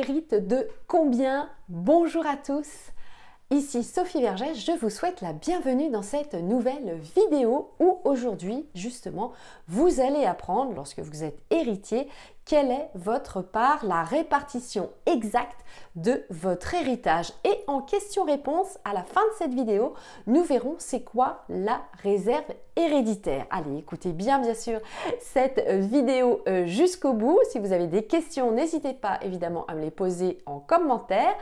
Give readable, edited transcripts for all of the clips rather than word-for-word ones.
hérite de combien? Bonjour à tous, ici Sophie Vergès, je vous souhaite la bienvenue dans cette nouvelle vidéo où aujourd'hui, justement, vous allez apprendre, lorsque vous êtes héritier, quelle est votre part, la répartition exacte de votre héritage. Et en question-réponse, à la fin de cette vidéo, nous verrons c'est quoi la réserve héréditaire. Allez, écoutez bien sûr cette vidéo jusqu'au bout. Si vous avez des questions, n'hésitez pas évidemment à me les poser en commentaire,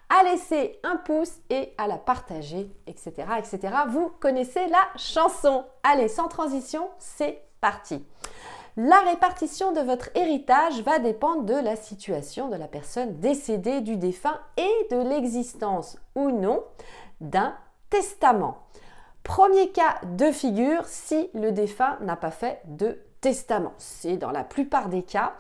à laisser un pouce et à la partager, etc., etc. Vous connaissez la chanson. Allez, sans transition, c'est parti. La répartition de votre héritage va dépendre de la situation de la personne décédée, du défunt et de l'existence ou non d'un testament. Premier cas de figure, si le défunt n'a pas fait de testament. C'est dans la plupart des cas,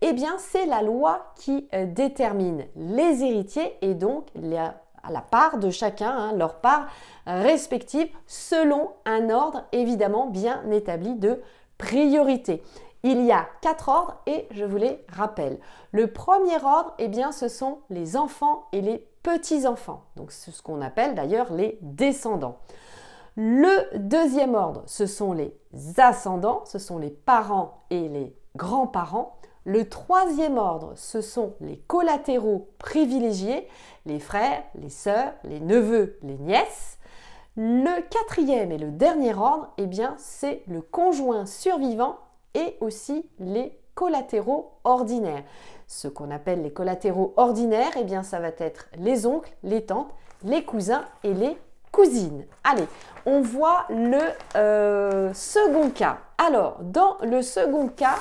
eh bien c'est la loi qui détermine les héritiers et donc à la part de chacun, leur part respective, selon un ordre évidemment bien établi de priorité. Il y a 4 ordres et je vous les rappelle. Le premier ordre, eh bien, ce sont les enfants et les petits-enfants. Donc, c'est ce qu'on appelle d'ailleurs les descendants. Le deuxième ordre, ce sont les ascendants, ce sont les parents et les grands-parents. Le troisième ordre, ce sont les collatéraux privilégiés, les frères, les sœurs, les neveux, les nièces. Le quatrième et le dernier ordre, eh bien, c'est le conjoint survivant et aussi les collatéraux ordinaires. Ce qu'on appelle les collatéraux ordinaires, eh bien, ça va être les oncles, les tantes, les cousins et les cousines. Allez, on voit le second cas. Alors, dans le second cas,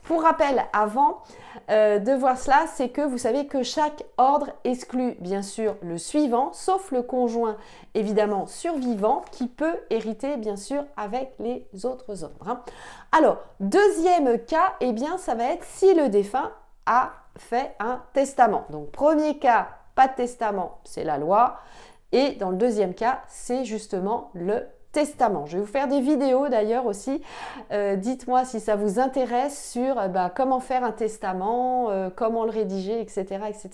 pour rappel, avant de voir cela, c'est que vous savez que chaque ordre exclut bien sûr le suivant, sauf le conjoint évidemment survivant qui peut hériter bien sûr avec les autres ordres. Alors, deuxième cas, eh bien ça va être si le défunt a fait un testament. Donc, premier cas, pas de testament, c'est la loi. Et dans le deuxième cas, c'est justement le testament. Je vais vous faire des vidéos d'ailleurs aussi. Dites-moi si ça vous intéresse sur comment faire un testament, comment le rédiger, etc., etc.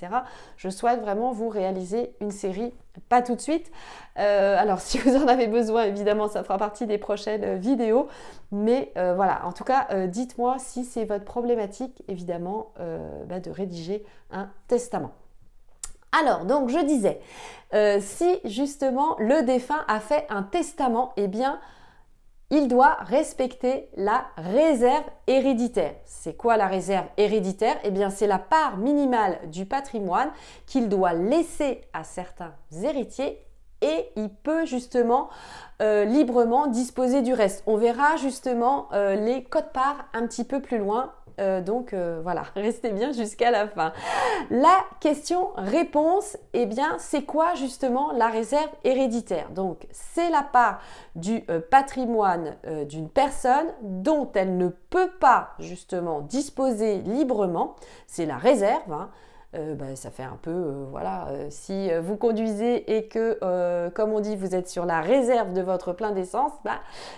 Je souhaite vraiment vous réaliser une série, pas tout de suite. Alors si vous en avez besoin, évidemment, ça fera partie des prochaines vidéos. Mais voilà, en tout cas, dites-moi si c'est votre problématique, évidemment, de rédiger un testament. Alors, donc, je disais, si justement le défunt a fait un testament, eh bien, il doit respecter la réserve héréditaire. C'est quoi la réserve héréditaire? Eh bien, c'est la part minimale du patrimoine qu'il doit laisser à certains héritiers et il peut justement librement disposer du reste. On verra justement les quotes-parts un petit peu plus loin. Donc voilà, restez bien jusqu'à la fin. La question-réponse, eh bien, c'est quoi justement la réserve héréditaire? Donc, c'est la part du patrimoine d'une personne dont elle ne peut pas justement disposer librement. C'est la réserve. Ça fait un peu, si vous conduisez et que, comme on dit, vous êtes sur la réserve de votre plein d'essence,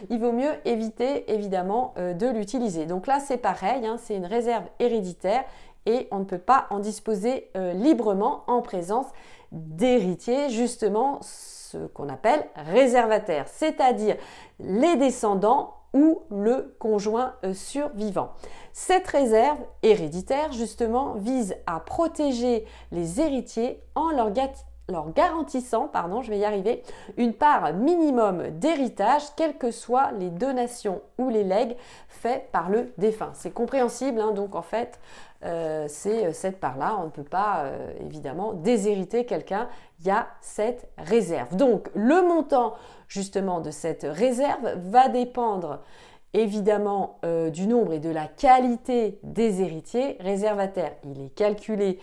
il vaut mieux éviter évidemment de l'utiliser. Donc là, c'est pareil, c'est une réserve héréditaire et on ne peut pas en disposer librement en présence d'héritiers, justement ce qu'on appelle réservataires, c'est-à-dire les descendants ou le conjoint survivant. Cette réserve héréditaire, justement, vise à protéger les héritiers en leur garantissant, une part minimum d'héritage, quelles que soient les donations ou les legs faits par le défunt. C'est compréhensible, donc en fait, c'est cette part-là, on ne peut pas évidemment déshériter quelqu'un, il y a cette réserve. Donc, le montant justement de cette réserve va dépendre évidemment du nombre et de la qualité des héritiers réservataires. Il est calculé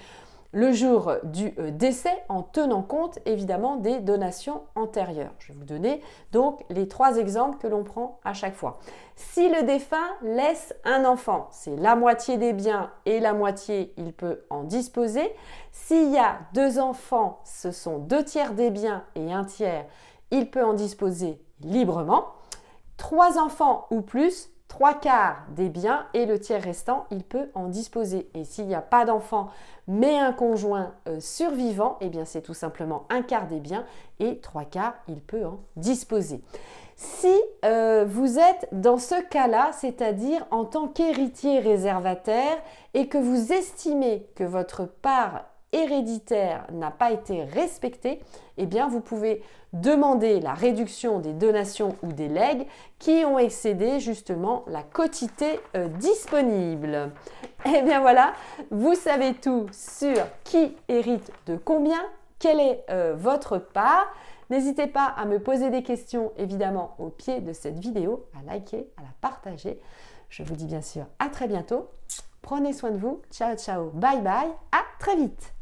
le jour du décès en tenant compte évidemment des donations antérieures. Je vais vous donner donc les 3 exemples que l'on prend à chaque fois. Si le défunt laisse un enfant, c'est la moitié des biens et la moitié, il peut en disposer. S'il y a 2 enfants, ce sont 2 tiers des biens et 1 tiers, il peut en disposer librement. 3 enfants ou plus, 3/4 des biens et le tiers restant, il peut en disposer. Et s'il n'y a pas d'enfant, mais un conjoint survivant, eh bien c'est tout simplement 1/4 des biens et 3/4, il peut en disposer. Si vous êtes dans ce cas-là, c'est-à-dire en tant qu'héritier réservataire et que vous estimez que votre part héréditaire n'a pas été respectée, eh bien vous pouvez demander la réduction des donations ou des legs qui ont excédé justement la quotité disponible. Et bien voilà, vous savez tout sur qui hérite de combien, quelle est votre part. N'hésitez pas à me poser des questions évidemment au pied de cette vidéo, à liker, à la partager. Je vous dis bien sûr à très bientôt. Prenez soin de vous. Ciao, ciao, bye bye. À très vite.